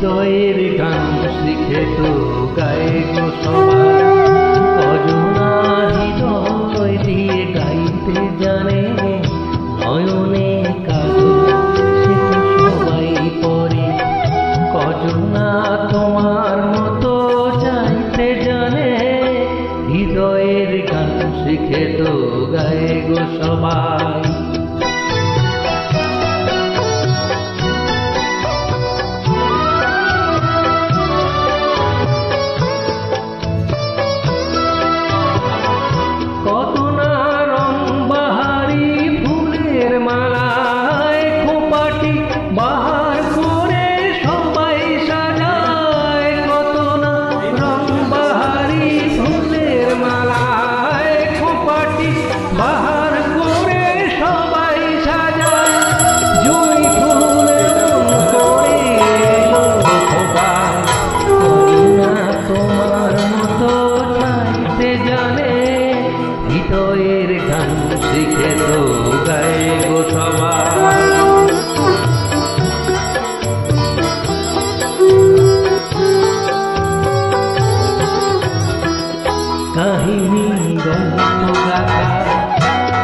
হৃদয়ের গান শিখে তো গায়ে গো সবাই, কজনা হৃদয় দিয়ে গাইতে জানে, নয়নে কাজল সে তো সবাই পরে, কজনা তোমার মতো চাইতে জানে, হৃদয়ের গান শিখে তো গায়ে গো সবাই। কত না রং বাহারি ফুলের মালায় খোপাটি বাহার করে সবাই সাজায়, কত না রং বাহারি ফুলের মালায় খোপাটি বাহার করে সবাই সাজায়, জুঁই ফুলের রং করে এলো খোপায়, কজনা তোমার মতো চাইতে জানে, হৃদয়ের গান শিখে তো গায়ে গো সবাই। কাহিনী গল্প গাথা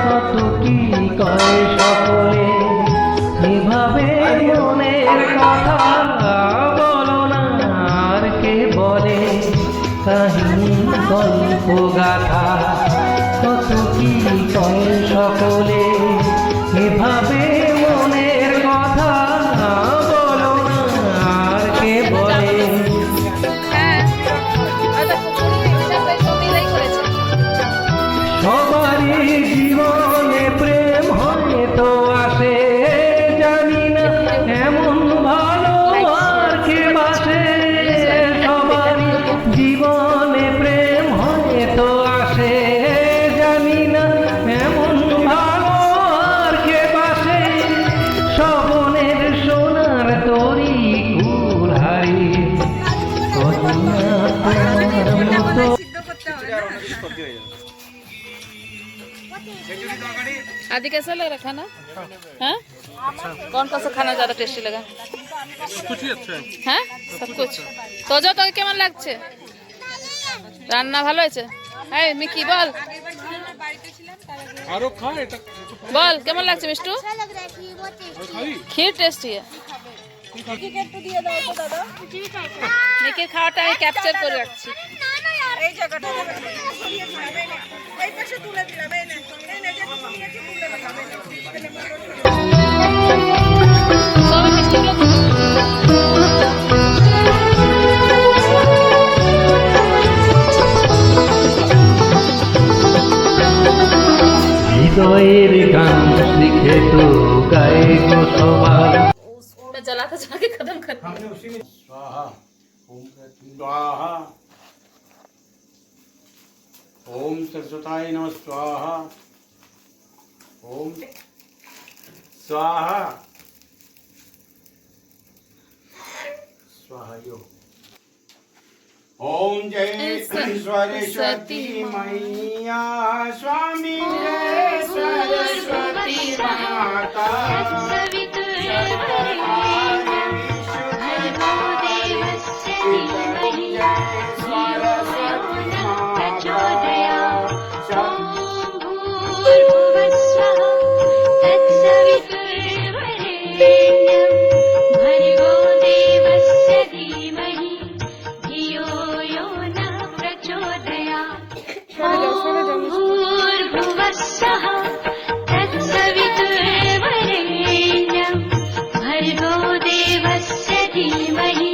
কত কি কয় সকলে, এভাবে মনের কথা বলো না আর কে বলে, কাহিনী গল্প গাথা কত কি কয় সকলে, এভাবে মনের কথা বলো না আর কে বলে। সবারই জীবনে প্রেম হয়তো আসে, জানি না এমন ভালো আর কে বাসে, সবারই জীবনে প্রেম হয়তো আসে, জানি না এমন ভালো আর কে বাসে, শ্রবণের সোনার তরি কুলহারি, কজনা তোমার মতো। आदि कैसा लग रहा खाना? हाँ? कौन कौन सा खाना ज्यादा टेस्टी लगा? कुछ ही अच्छा है। হ্যাঁ সব কুছ তো যা তোকে কেমন লাগছে? রান্না ভালো হয়েছে? এই মিকি বল, আরো খা এটা বল কেমন লাগছে মিষ্টু? ক্ষীর টেস্টি মিকির খাওয়াটা আমি ক্যাপচার করে রাখছি। এই জায়গাটা এই পাশে তুলে দিলাম, এই না এই না যেটা নিয়েছি তুলে দিলাম, সবাই মিষ্টিগুলো হৃদয়ের গান শিখে তো গায়ে গো সবাই। जलाता जला के खत्म कर। स्वाहा ओम स्वाहा ओम सरस्वताय नमः स्वाहा ओम स्वाहा स्वाहा यो ओम जय सरस्वती मैया स्वामी जय सरस्वती माता भर्गो देवस्य धीमहि